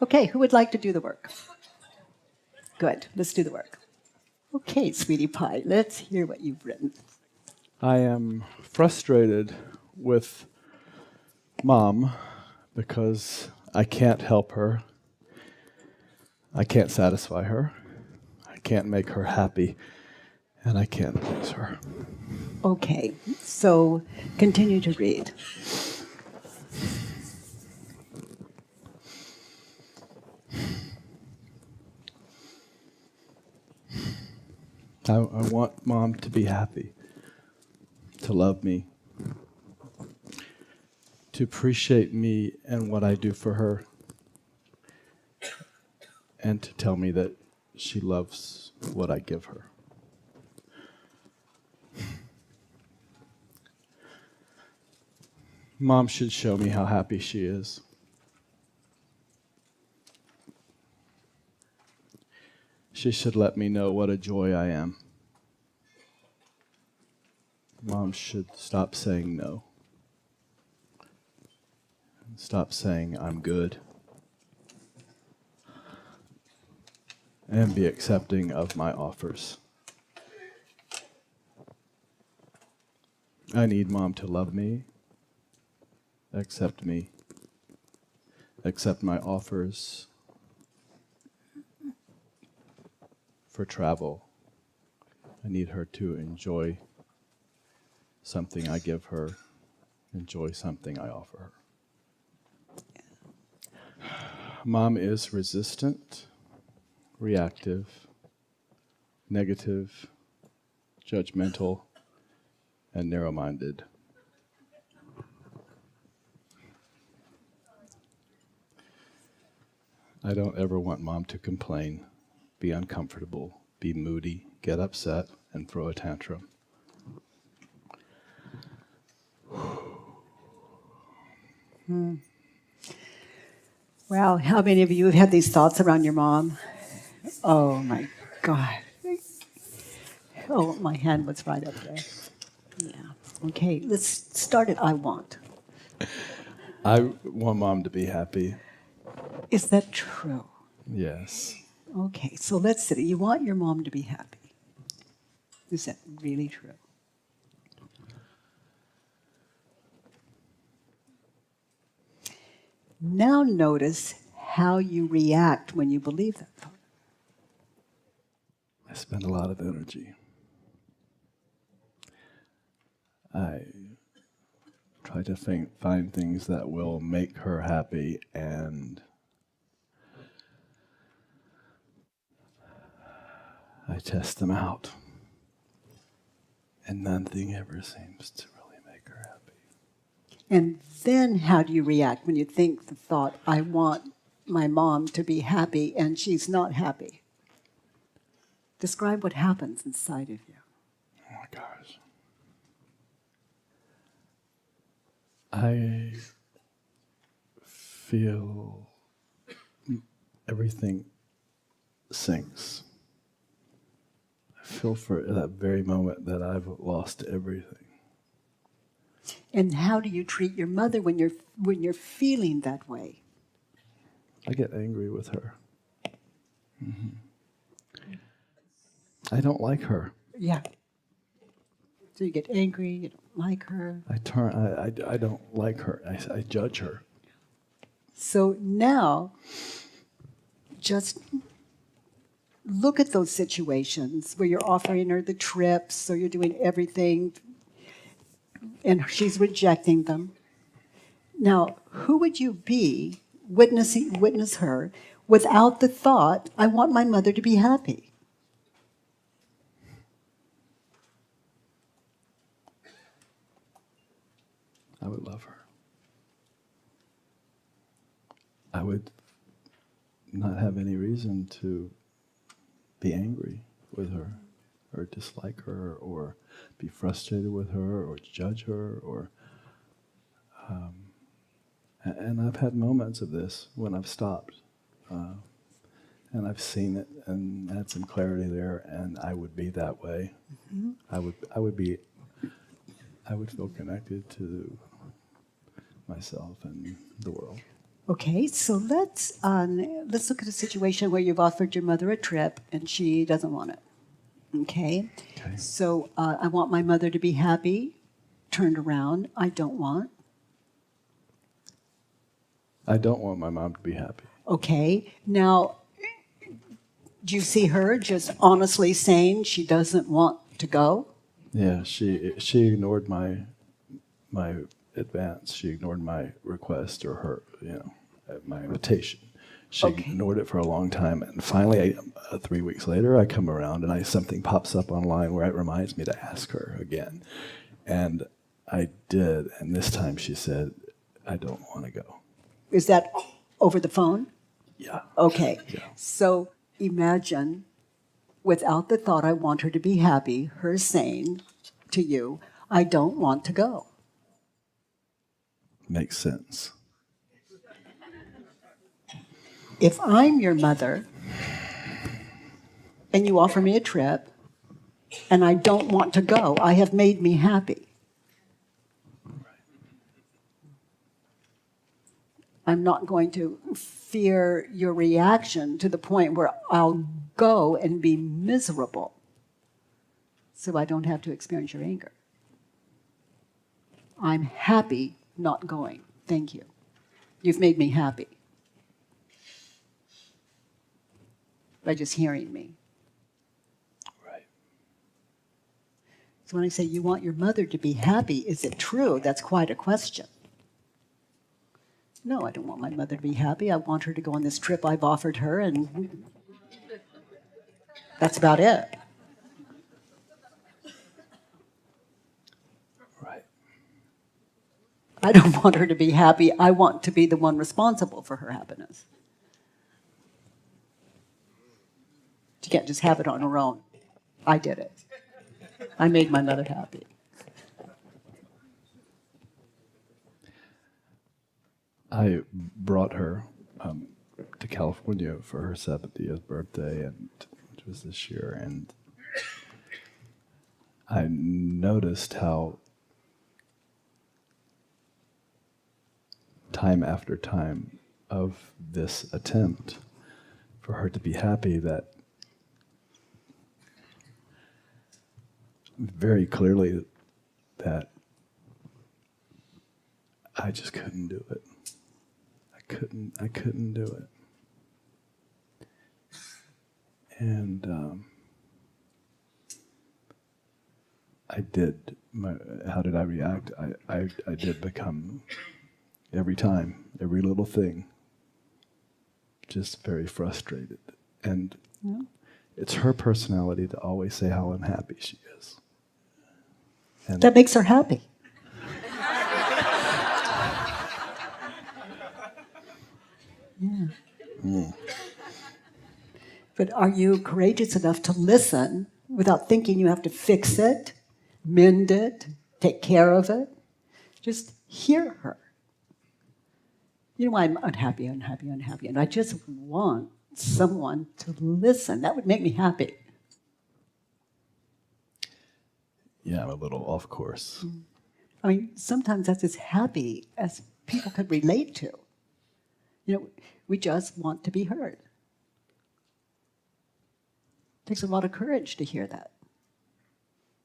Okay, who would like to do the work? Good, let's do the work. Okay, sweetie pie, let's hear what you've written. I am frustrated with Mom because I can't help her. I can't satisfy her. I can't make her happy. And I can't please her. Okay, so continue to read. I want Mom to be happy, to love me, to appreciate me and what I do for her, and to tell me that she loves what I give her. Mom should show me how happy she is. She should let me know what a joy I am. Mom should stop saying no. Stop saying I'm good. And be accepting of my offers. I need Mom to love me, accept my offers for travel. I need her to enjoy something I give her, enjoy something I offer her. Mom is resistant, reactive, negative, judgmental, and narrow-minded. I don't ever want Mom to complain, be uncomfortable, be moody, get upset, and throw a tantrum. Well, how many of you have had these thoughts around your mom? Oh my God. Oh, my hand was right up there. Yeah. Okay, let's start at I want. I want Mom to be happy. Is that true? Yes. Okay, so let's see. You want your mom to be happy. Is that really true? Now notice how you react when you believe that thought. I spend a lot of energy. I try to find things that will make her happy, and I test them out. And nothing ever seems to really make her happy. And then how do you react when you think the thought, I want my mom to be happy and she's not happy? Describe what happens inside of you. Oh my gosh. I feel everything sinks. I feel for that very moment that I've lost everything. And how do you treat your mother when you're feeling that way? I get angry with her. I don't like her. Yeah. So you get angry, you don't like her. I don't like her. I judge her. So now, just look at those situations where you're offering her the trips, so you're doing everything, and she's rejecting them. Now, who would you be witness her without the thought, I want my mother to be happy? I would love her. I would not have any reason to be angry with her, or dislike her, or be frustrated with her, or judge her, or and I've had moments of this when I've stopped, and I've seen it and had some clarity there, and I would be that way. Mm-hmm. I would feel connected to myself and the world. Okay, so let's look at a situation where you've offered your mother a trip and she doesn't want it. Okay, Okay. so I want my mother to be happy. Turned around, I don't want. I don't want my mom to be happy. Okay, now do you see her just honestly saying she doesn't want to go? Yeah, she ignored my advance. She ignored my request or my invitation. She Okay. ignored it for a long time, and finally, 3 weeks later, I come around and something pops up online where it reminds me to ask her again, and I did, and this time she said, "I don't want to go." Is that over the phone? Yeah. Okay, Yeah. so imagine without the thought, I want her to be happy, her saying to you, I don't want to go. Makes sense. If I'm your mother and you offer me a trip and I don't want to go, I have made me happy. I'm not going to fear your reaction to the point where I'll go and be miserable so I don't have to experience your anger. I'm happy not going. Thank you. You've made me happy by just hearing me. Right. So when I say you want your mother to be happy, is it true? That's quite a question. No, I don't want my mother to be happy. I want her to go on this trip I've offered her, and that's about it. Right. I don't want her to be happy. I want to be the one responsible for her happiness. She can't just have it on her own. I did it. I made my mother happy. I brought her to California for her 70th birthday, which was this year, and I noticed how time after time of this attempt for her to be happy that very clearly that I just couldn't do it. I couldn't do it. And I did. How did I react? I did become, every time, every little thing, just very frustrated. And it's her personality to always say how unhappy she is. And That makes her happy. Yeah. But are you courageous enough to listen without thinking you have to fix it, mend it, take care of it? Just hear her. You know, I'm unhappy, and I just want someone to listen. That would make me happy. yeah, I'm a little off course. I mean, sometimes that's as happy as people could relate to. You know, we just want to be heard. It takes a lot of courage to hear that.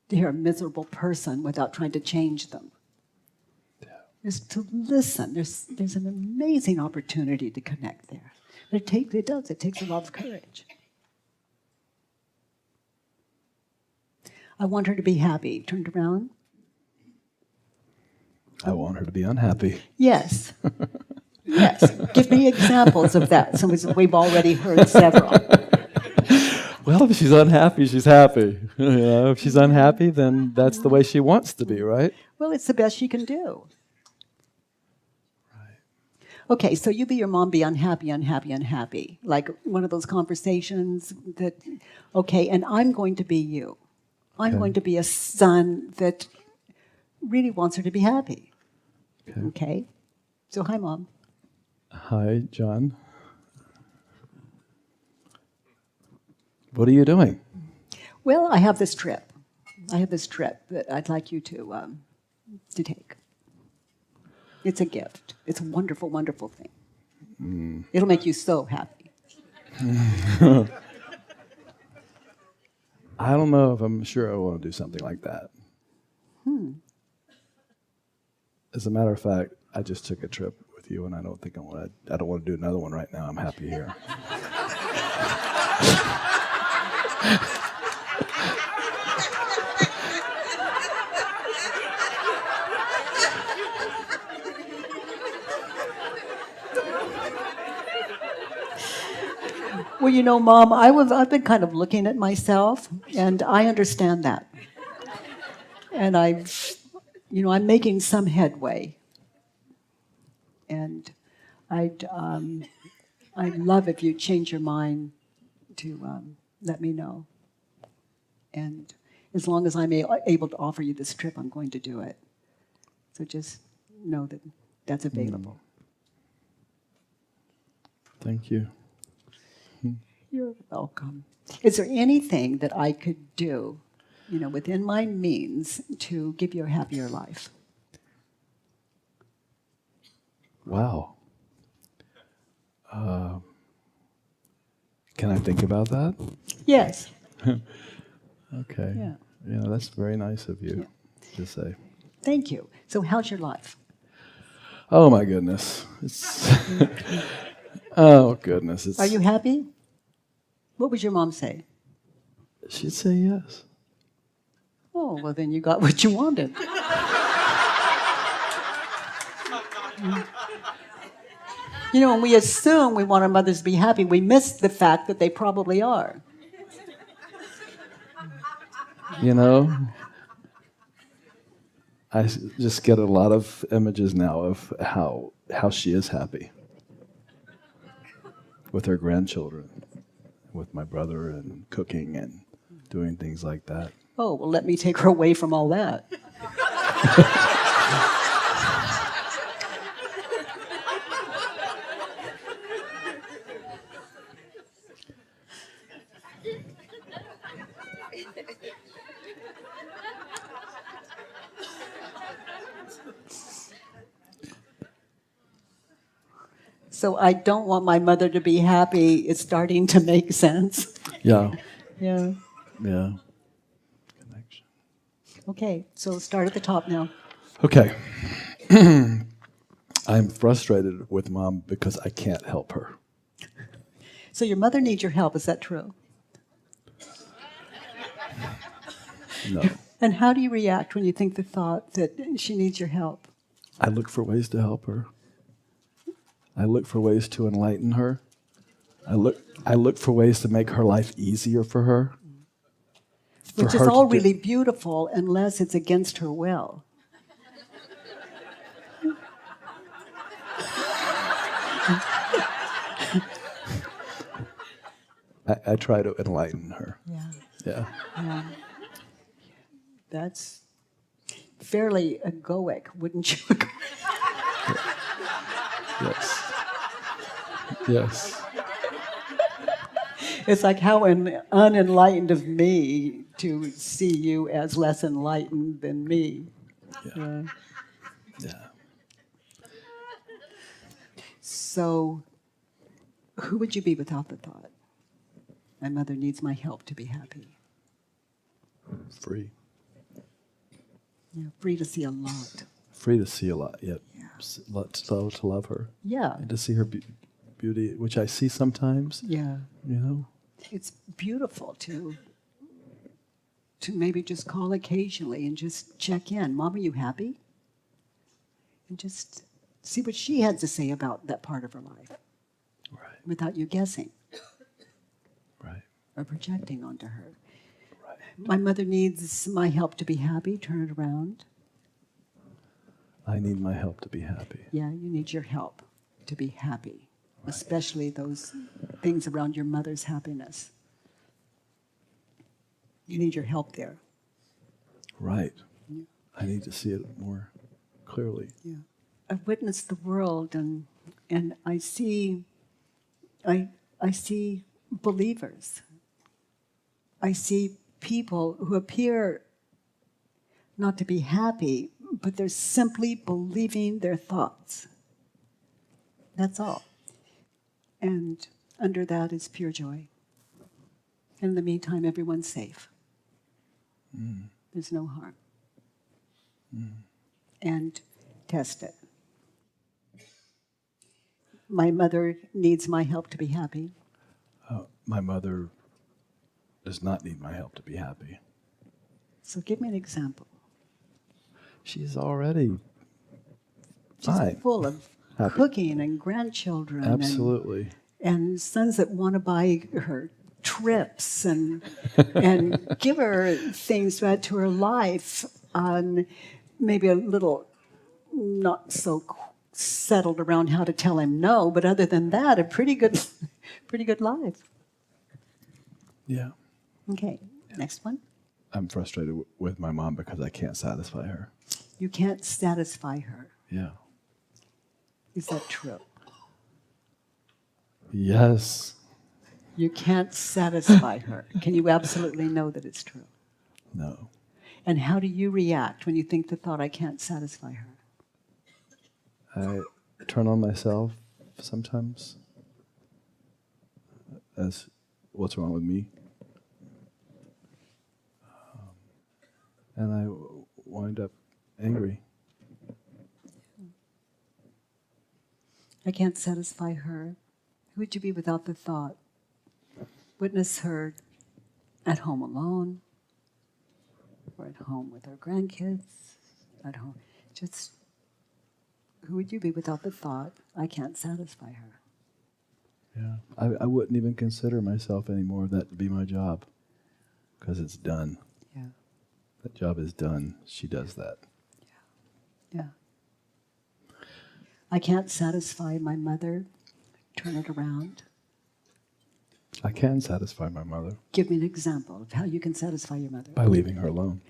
To hear a miserable person without trying to change them. Is to listen. There's an amazing opportunity to connect there. But it takes a lot of courage. I want her to be happy. Turned around. I want her to be unhappy. Yes. Yes. Give me examples of that. So we've already heard several. Well, if she's unhappy, she's happy. If she's unhappy, then that's the way she wants to be, right? Well, it's the best she can do. Okay, so you be your mom, be unhappy. Like one of those conversations that, okay, and I'm going to be you. I'm going to be a son that really wants her to be happy. Okay? So, hi, Mom. Hi, John. What are you doing? Well, I have this trip. That I'd like you to take. It's a gift. It's a wonderful, wonderful thing. It'll make you so happy. I don't know if I'm sure I want to do something like that. As a matter of fact, I just took a trip with you, and I don't think I don't want to do another one right now. I'm happy here. Well, you know, Mom, I've been kind of looking at myself, and I understand that. And I'm making some headway. And I'd love if you change your mind to let me know. And as long as I'm able to offer you this trip, I'm going to do it. So just know that that's available. Thank you. You're welcome. Is there anything that I could do, within my means to give you a happier life? Wow. Can I think about that? Yes. Okay. Yeah. Yeah, that's very nice of you to say. Thank you. So how's your life? Oh my goodness. It's oh goodness. It's Are you happy? What would your mom say? She'd say yes. Oh, well, then you got what you wanted. When we assume we want our mothers to be happy, we miss the fact that they probably are. I just get a lot of images now of how she is happy with her grandchildren, with my brother, and cooking and doing things like that. Oh, well, let me take her away from all that. So I don't want my mother to be happy. It's starting to make sense. Yeah. Yeah. Yeah. Connection. Okay, so start at the top now. Okay. I'm frustrated with Mom because I can't help her. So your mother needs your help, is that true? No. And how do you react when you think the thought that she needs your help? I look for ways to help her. I look for ways to enlighten her. I look for ways to make her life easier for her. Which is all really beautiful unless it's against her will. I try to enlighten her. Yeah. Yeah. That's fairly egoic, wouldn't you agree? Yes. Yes. It's like how unenlightened of me to see you as less enlightened than me. Yeah. Yeah. So, who would you be without the thought? My mother needs my help to be happy. Free. Yeah, free to see a lot. Free to see a lot, yet Yeah. to love her. Yeah. And to see her beauty, which I see sometimes. Yeah. It's beautiful to maybe just call occasionally and just check in. Mom, are you happy? And just see what she had to say about that part of her life. Right. Without you guessing. Right. Or projecting onto her. Right. My mother needs my help to be happy. Turn it around. I need my help to be happy. Yeah, you need your help to be happy. Right. Especially those things around your mother's happiness. You need your help there. Right. Yeah. I need to see it more clearly. Yeah. I've witnessed the world and I see believers. I see people who appear not to be happy, but they're simply believing their thoughts. That's all. And under that is pure joy. In the meantime, everyone's safe. There's no harm. And test it. My mother needs my help to be happy. My mother does not need my help to be happy. So give me an example. She's already She's fine. full of Happy. cooking and grandchildren. Absolutely. And sons that want to buy her trips and give her things to add to her life. Maybe a little not so settled around how to tell him no, but other than that, a pretty good life. Yeah. Okay, next one. I'm frustrated with my mom because I can't satisfy her. You can't satisfy her. Yeah. Is that true? Yes. You can't satisfy her. Can you absolutely know that it's true? No. And how do you react when you think the thought, I can't satisfy her? I turn on myself sometimes as what's wrong with me. And I wind up angry. I can't satisfy her. Who would you be without the thought? Witness her at home alone, or at home with her grandkids, at home. Just, who would you be without the thought, I can't satisfy her? Yeah. I wouldn't even consider myself anymore that to be my job because it's done. Yeah, That job is done. She does that. yeah. I can't satisfy my mother. Turn it around. I can satisfy my mother Give me an example of how you can satisfy your mother. by leaving her alone.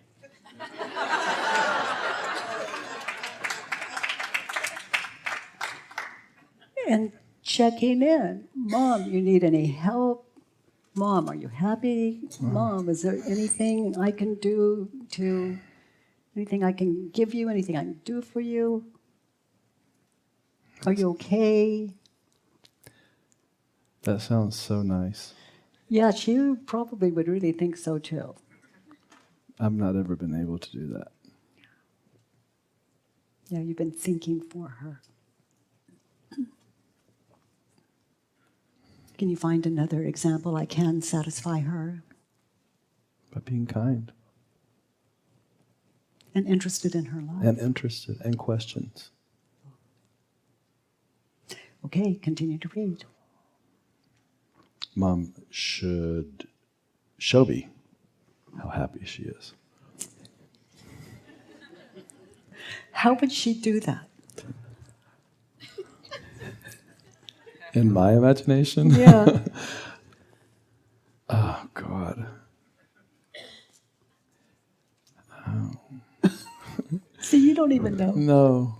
And checking in. Mom, you need any help? Mom, are you happy? Mom, is there anything I can do anything I can give you, anything I can do for you? Are you okay? That sounds so nice. Yeah, she probably would really think so too. I've not ever been able to do that. Yeah, you've been thinking for her. Can you find another example I can satisfy her? By being kind And interested in her life. and interested and questions. Okay, continue to read. Mom should show me how happy she is. How would she do that? In my imagination? Yeah. Oh, God. See, you don't even know. No.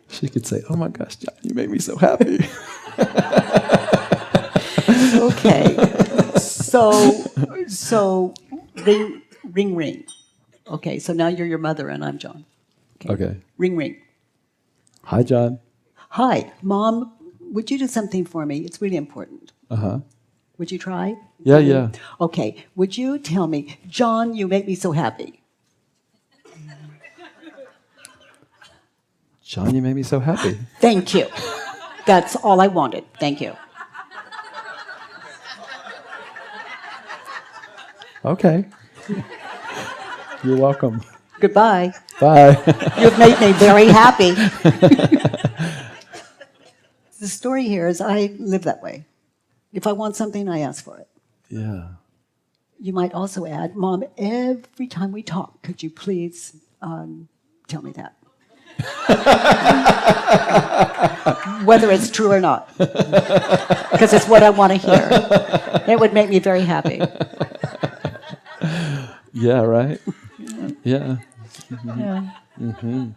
She could say, "Oh my gosh, John, you made me so happy." Okay. So ring, ring. Okay, so now you're your mother and I'm John. Okay. Ring, ring. Hi, John. Hi, Mom, would you do something for me? It's really important. Uh-huh. Would you try? Yeah. Okay, would you tell me, John, you make me so happy? John, you made me so happy. Thank you. That's all I wanted. Thank you. Okay. You're welcome. Goodbye. Bye. You've made me very happy. The story here is I live that way. If I want something, I ask for it. Yeah. You might also add, Mom, every time we talk, could you please tell me that? Whether it's true or not. Because it's what I want to hear. It would make me very happy. Yeah, right? Yeah. Yeah. Mm-hmm.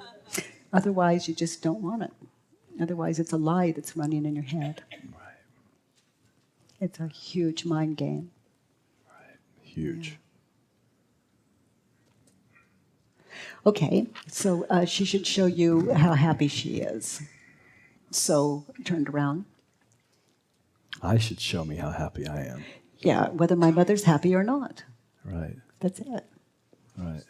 Otherwise, you just don't want it. Otherwise, it's a lie that's running in your head. Right. It's a huge mind game. Huge. Okay, so she should show you how happy she is. So, turned around. I should show me how happy I am. Yeah, whether my mother's happy or not. Right, That's it. right.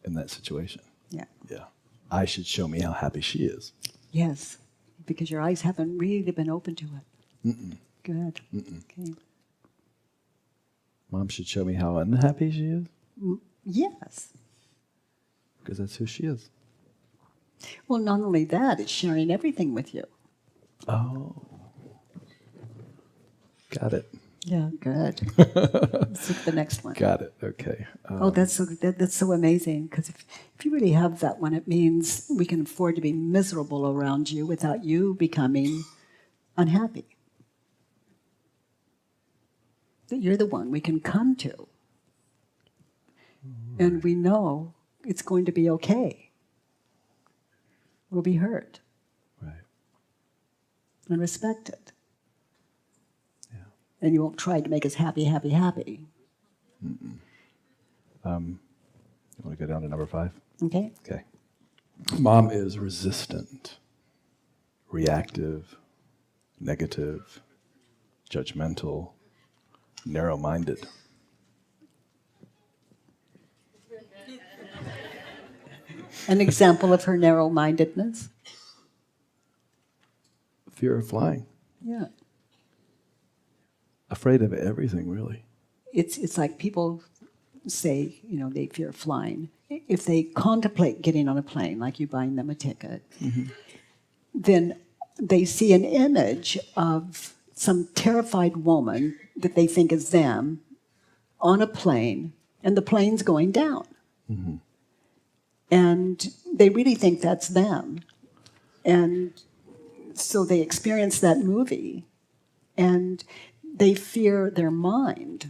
In that situation. Yeah. Yeah. I should show me how happy she is. Yes, because your eyes haven't really been open to it. Good. Okay. Mom should show me how unhappy she is, Yes. because that's who she is. Well, not only that, it's sharing everything with you. Oh. Got it. Yeah, good. Let's look at the next one. Got it. Okay. Oh, that's so amazing. Because if you really have that one, it means we can afford to be miserable around you without you becoming unhappy. That you're the one we can come to. And we know it's going to be okay. We'll be heard Right. and respected. Yeah. And you won't try to make us happy, happy, happy. You want to go down to number 5? Okay? Okay. Mom is resistant, reactive, negative, judgmental, narrow-minded. An example of her narrow-mindedness? Fear of flying. Yeah. Afraid of everything, really. It's like people say, they fear flying. If they contemplate getting on a plane, like you buying them a ticket, then they see an image of some terrified woman that they think is them on a plane, and the plane's going down. And they really think that's them. And so they experience that movie, and they fear their mind,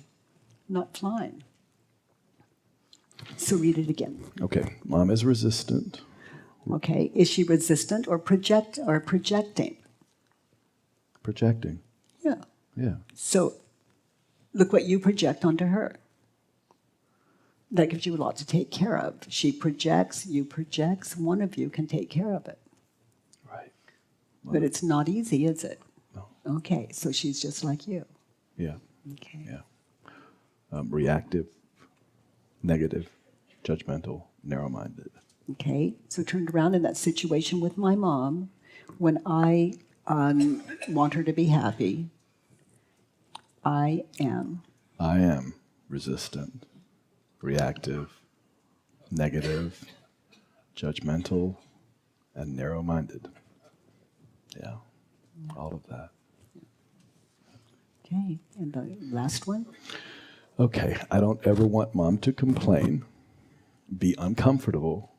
not flying. So read it again. Okay. Mom is resistant. Okay. Is she resistant or projecting? Projecting. Yeah. Yeah. So look what you project onto her. That gives you a lot to take care of. She projects, you projects, one of you can take care of it. Right. But it's not easy, is it? No. Okay, so she's just like you. Yeah. Okay. Yeah. Reactive, negative, judgmental, narrow-minded. Okay, so turned around in that situation with my mom, when I want her to be happy, I am. I am resistant, reactive, negative, judgmental, and narrow-minded. Yeah, all of that. Okay, and the last one? Okay, I don't ever want Mom to complain, be uncomfortable,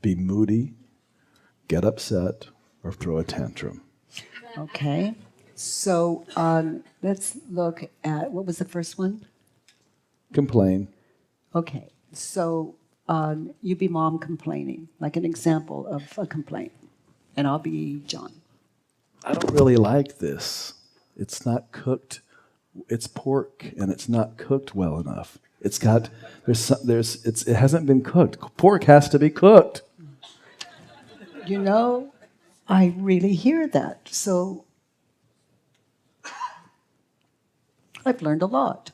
be moody, get upset, or throw a tantrum. Okay, so let's look at, what was the first one? Complain. Okay, so you be mom complaining, like an example of a complaint, and I'll be John. I don't really like this. It's not cooked. It's pork, and it's not cooked well enough. It hasn't been cooked. Pork has to be cooked. I really hear that, so I've learned a lot.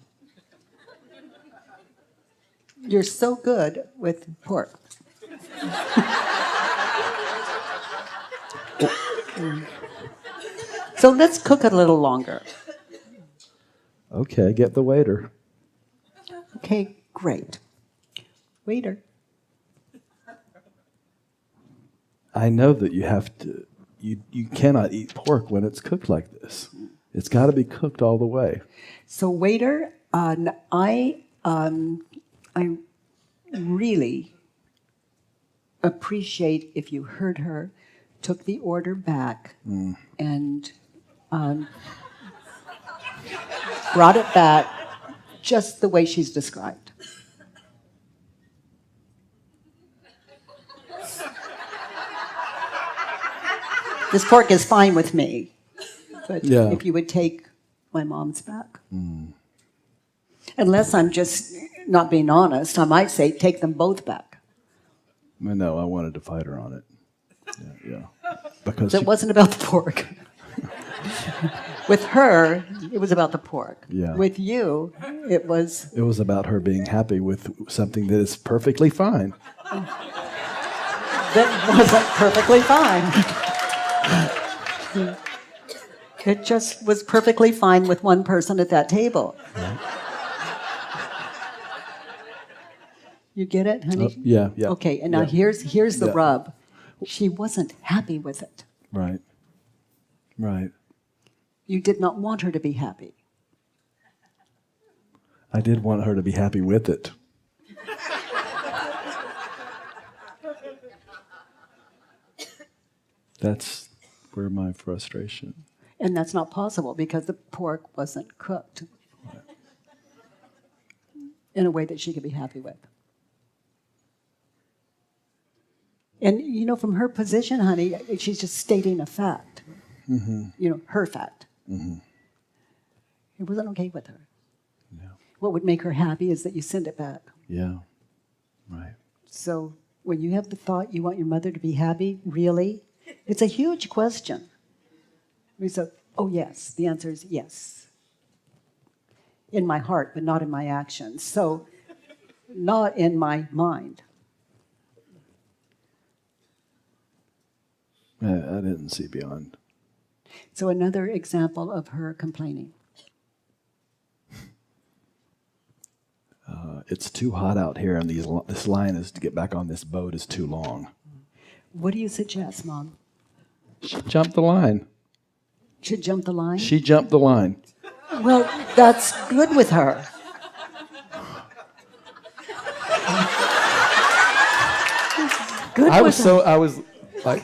You're so good with pork. So let's cook it a little longer. Okay, get the waiter. Okay, great. Waiter. I know that you have to. You cannot eat pork when it's cooked like this. It's got to be cooked all the way. So waiter, I really appreciate if you heard her, took the order back, and brought it back just the way she's described. This pork is fine with me, but Yeah. if you would take my mom's back. And Unless I'm just not being honest, I might say take them both back. No, I wanted to fight her on it. Yeah. Because It wasn't about the pork. With her, it was about the pork. Yeah. With you, it was it was about her being happy with something that is perfectly fine. that wasn't perfectly fine. It just was perfectly fine with one person at that table. You get it, honey? Yeah. Okay, and now Yeah. here's the Yeah. rub. She wasn't happy with it. Right. You did not want her to be happy. I did want her to be happy with it. That's where my frustration. And that's not possible because the pork wasn't cooked in a way that she could be happy with. And, you know, from her position, honey, she's just stating a fact. You know, her fact. It wasn't okay with her. Yeah. What would make her happy is that you send it back. Yeah. Right. So when you have the thought you want your mother to be happy, really, it's a huge question. We say, oh, yes. The answer is yes. In my heart, but not in my actions. So not in my mind. I didn't see beyond. So another example of her complaining. It's too hot out here, and this line is to get back on this boat is too long. What do you suggest, Mom? She jumped the line. Should jump the line? She jumped the line. Well, that's good with her. Good I with was her. like,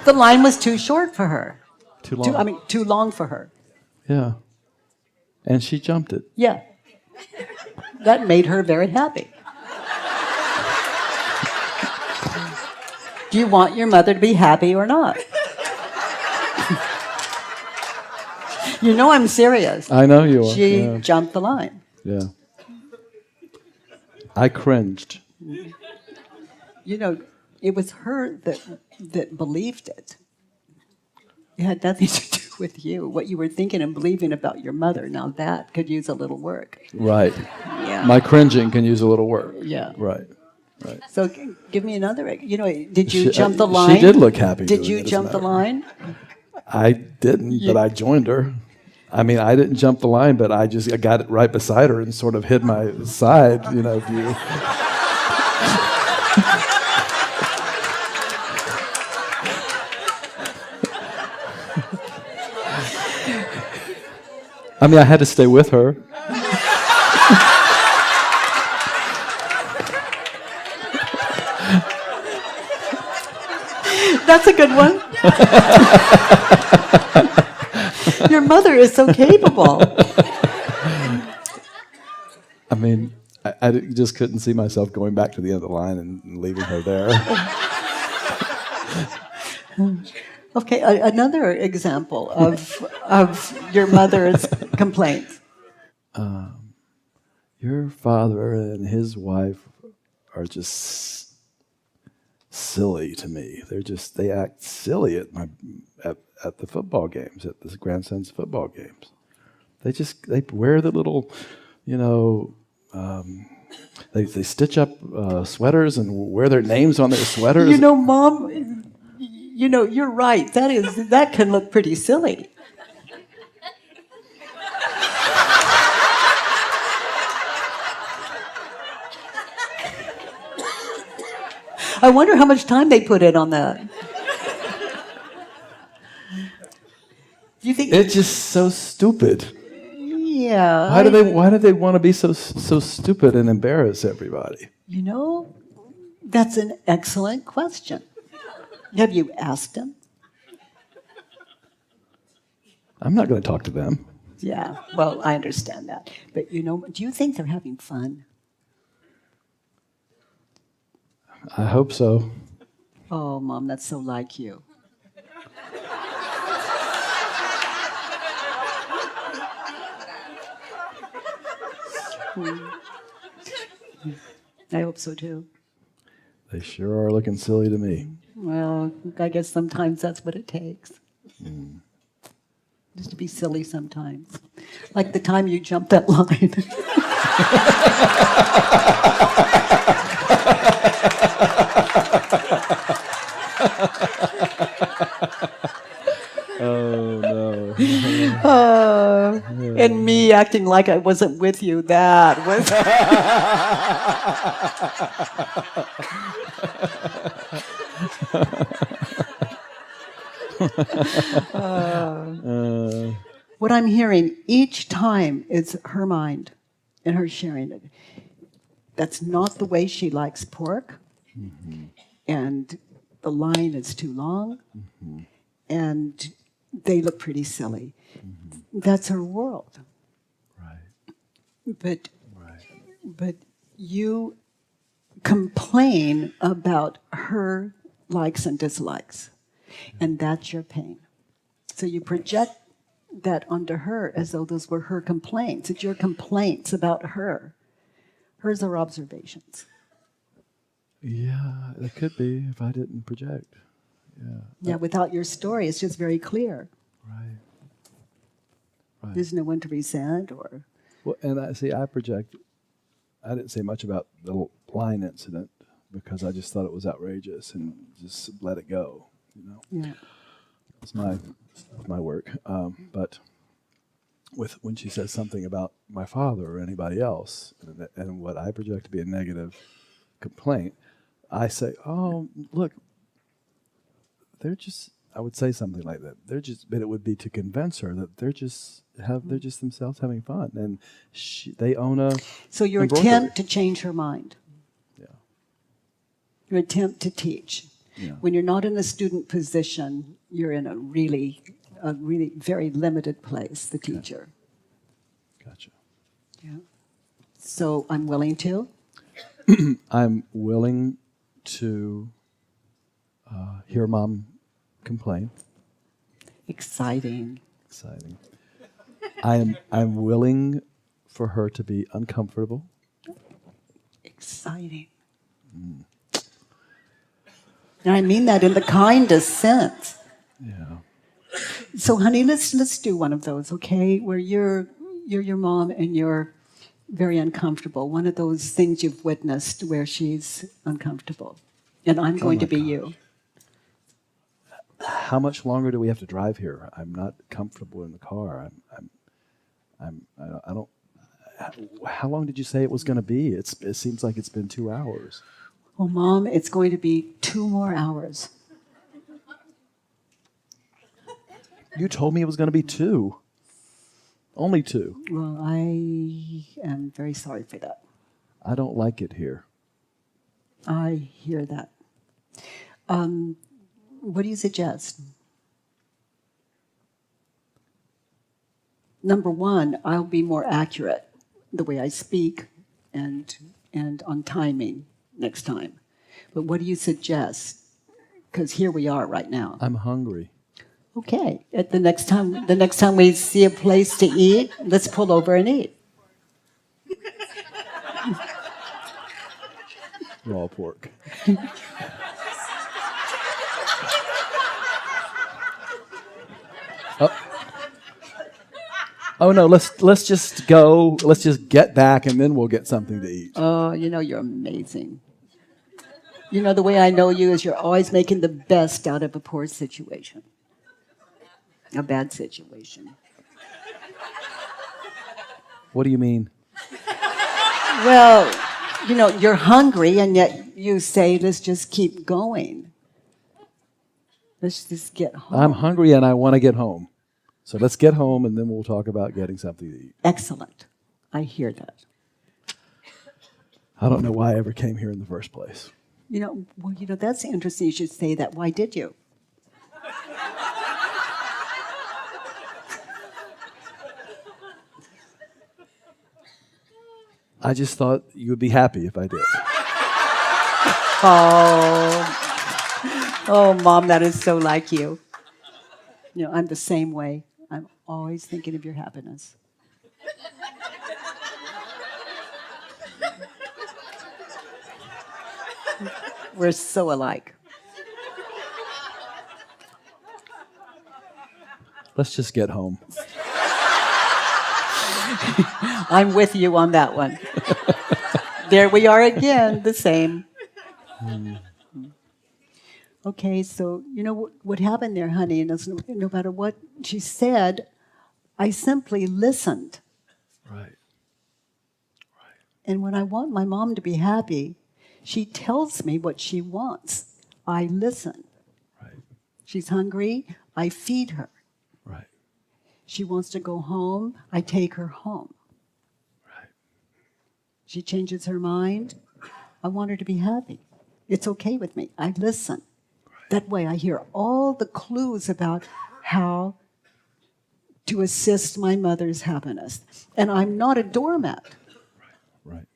The line was too short for her. too long. Too long for her. Yeah. And she jumped it. Yeah. That made her very happy. Do you want your mother to be happy or not? You know I'm serious. I know you are. She Yeah. jumped the line. Yeah. I cringed. You know, it was her that believed it. It had nothing to do with you, what you were thinking and believing about your mother. Now that could use a little work. Right. Yeah. My cringing can use a little work. Yeah. Right. So give me another. You know, did you She- jump the she line? did look happy Did doing you it, as a jump the matter of line? I didn't, but I joined her. I mean, I didn't jump the line, but I got it right beside her and sort of hid my side, view. I mean, I had to stay with her. That's a good one. Your mother is so capable. I mean, I just couldn't see myself going back to the end of the line and leaving her there. Okay, another example of your mother's complaints. Your father and his wife are just silly to me. They act silly at the football games, at the grandson's football games. They wear the little, they stitch up sweaters and wear their names on their sweaters. You know, Mom, you're right. That can look pretty silly. I wonder how much time they put in on that. Do you think? It's just so stupid. Yeah. Why do they want to be so stupid and embarrass everybody? You know, that's an excellent question. Have you asked them? I'm not going to talk to them. Yeah, well, I understand that. But, do you think they're having fun? I hope so. Oh, Mom, that's so like you. I hope so too. They sure are looking silly to me. Well, I guess sometimes that's what it takes. Just to be silly sometimes. Like the time you jumped that line. Oh, no. And me acting like I wasn't with you. That was. What I'm hearing each time is her mind and her sharing it. That's not the way she likes pork. And the line is too long. And they look pretty silly. That's her world. Right. But Right. but you complain about her likes and dislikes, and that's your pain. So you project that onto her as though those were her complaints. It's your complaints about her. Hers are observations. Yeah, it could be if I didn't project. Yeah. Yeah, without your story, it's just very clear. Right. Right. There's no one to resent or. Well, and I project. I didn't say much about the line incident because I just thought it was outrageous and just let it go. You know, Yeah. it's my work. But when she says something about my father or anybody else, and what I project to be a negative complaint, I say, "Oh, look, they're just." I would say something like that. But it would be to convince her that they're just themselves having fun, and they own a. So your embroidery. attempt to change her mind. Yeah. Your attempt to teach. Yeah. When you're not in a student position, you're in a really very limited place, the teacher. Gotcha. Yeah. So I'm willing to. I'm willing to hear Mom complain. Exciting. Exciting. I'm willing for her to be uncomfortable. Exciting. And I mean that in the kindest sense. Yeah. So, honey, let's do one of those, okay? Where you're your mom and you're very uncomfortable. One of those things you've witnessed where she's uncomfortable, and I'm going to be you. How much longer do we have to drive here? I'm not comfortable in the car. I don't. How long did you say it was going to be? It seems like it's been 2 hours. Well, Mom, it's going to be 2 more hours. You told me it was going to be 2. Only 2. Well, I am very sorry for that. I don't like it here. I hear that. What do you suggest? Number one, I'll be more accurate the way I speak and on timing next time. But what do you suggest? Because here we are right now. I'm hungry. Okay. At the next time we see a place to eat, let's pull over and eat. Raw pork. Oh no, let's just go. Let's just get back and then we'll get something to eat. Oh, you're amazing. The way I know you is you're always making the best out of a poor situation. A bad situation. What do you mean? Well, you're hungry and yet you say, let's just keep going. Let's just get home. I'm hungry and I want to get home. So let's get home and then we'll talk about getting something to eat. Excellent. I hear that. I don't know why I ever came here in the first place. That's interesting you should say that. Why did you? I just thought you would be happy if I did. Oh, Mom, that is so like you. I'm the same way. I'm always thinking of your happiness. We're so alike. Let's just get home. I'm with you on that one. There we are again, the same. Okay, so you know what happened there, honey, and no matter what she said, I simply listened. Right. And when I want my mom to be happy, she tells me what she wants. I listen. Right. She's hungry, I feed her. Right. She wants to go home, I take her home. Right. She changes her mind, I want her to be happy. It's okay with me. I listen. Right. That way I hear all the clues about how to assist my mother's happiness. And I'm not a doormat. Right.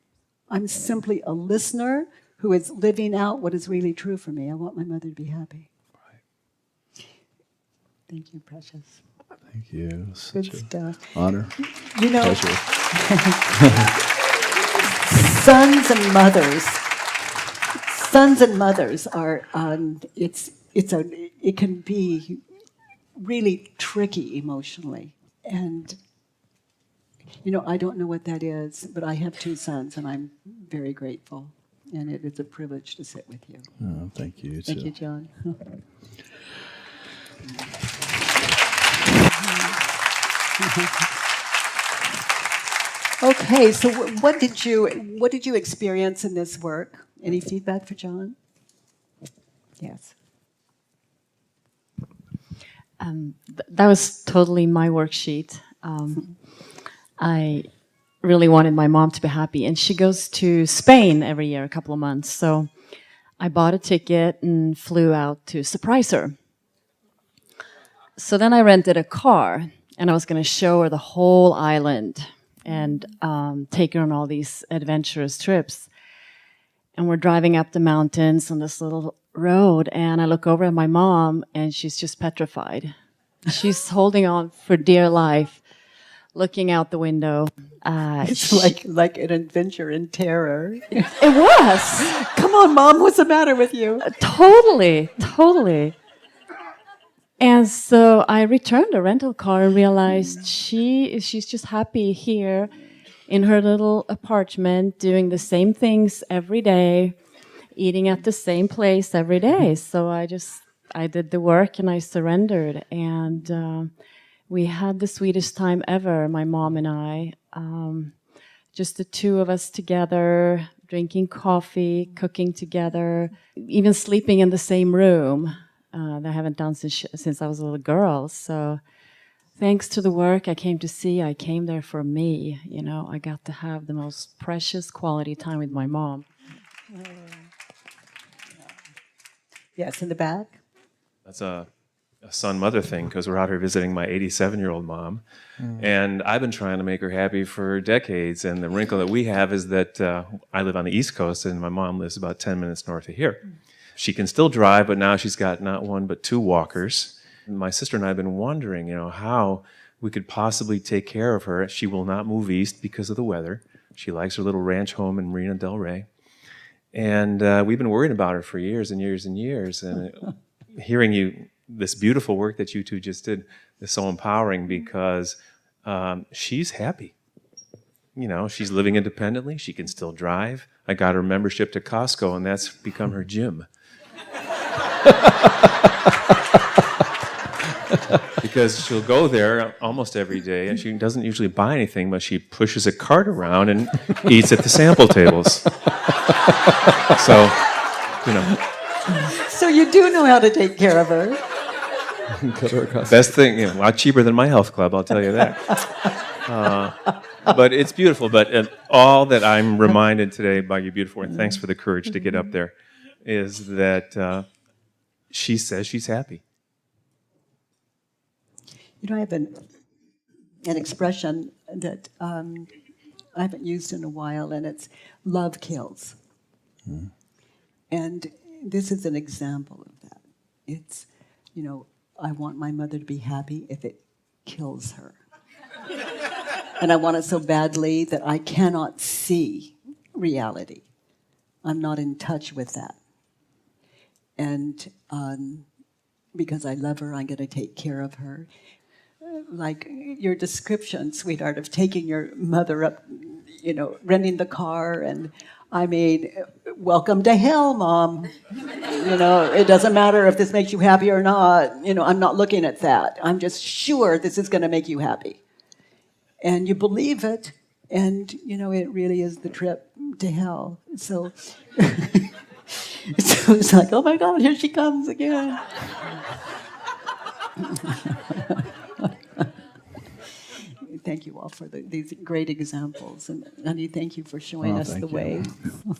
I'm simply a listener who is living out what is really true for me. I want my mother to be happy. Right. Thank you, precious. Thank you. Good Such stuff. an honor. You know, Pleasure. sons and mothers are, it can be really tricky emotionally. And, you know, I don't know what that is, but I have 2 sons and I'm very grateful. And it is a privilege to sit with you. Oh, thank you. Thank you, John. Okay, so what did you experience in this work? Any feedback for John? Yes. That was totally my worksheet. I really wanted my mom to be happy, and she goes to Spain every year, a couple of months. So I bought a ticket and flew out to surprise her. So then I rented a car, and I was going to show her the whole island and take her on all these adventurous trips. And we're driving up the mountains on this little road, and I look over at my mom, and she's just petrified. She's holding on for dear life, looking out the window. It's like an adventure in terror. It was. Come on, Mom, what's the matter with you? Totally. And so I returned the rental car and realized she's just happy here in her little apartment, doing the same things every day, eating at the same place every day. So I did the work and I surrendered. And we had the sweetest time ever, my mom and I. Just the 2 of us together, drinking coffee, cooking together, even sleeping in the same room. That I haven't done since I was a little girl. So thanks to the work I came to see, I came there for me. You know, I got to have the most precious quality time with my mom. Yes, in the back. That's a son-mother thing, because we're out here visiting my 87-year-old mom. And I've been trying to make her happy for decades. And the wrinkle that we have is that I live on the East Coast and my mom lives about 10 minutes north of here. She can still drive, but now she's got not 1 but 2 walkers. And my sister and I have been wondering, how we could possibly take care of her. She will not move east because of the weather. She likes her little ranch home in Marina del Rey. And we've been worrying about her for years and years and years. And hearing this beautiful work that you 2 just did is so empowering, because she's happy. She's living independently. She can still drive. I got her membership to Costco, and that's become her gym. Because she'll go there almost every day, and she doesn't usually buy anything, but she pushes a cart around and eats at the sample tables. So, So you do know how to take care of her. Best thing, a lot cheaper than my health club, I'll tell you that. But it's beautiful. But all that I'm reminded today by you, beautiful, and thanks for the courage to get up there, is that she says she's happy. I have an expression that I haven't used in a while, and it's love kills. And this is an example of that. It's, I want my mother to be happy if it kills her. And I want it so badly that I cannot see reality. I'm not in touch with that. And because I love her, I'm going to take care of her. Like your description, sweetheart, of taking your mother up, renting the car, and I mean, welcome to hell, Mom. It doesn't matter if this makes you happy or not. I'm not looking at that. I'm just sure this is going to make you happy. And you believe it, and, it really is the trip to hell. So, so it's like, oh my God, here she comes again. Thank you all for these great examples. And honey, thank you for showing us the thank way. you.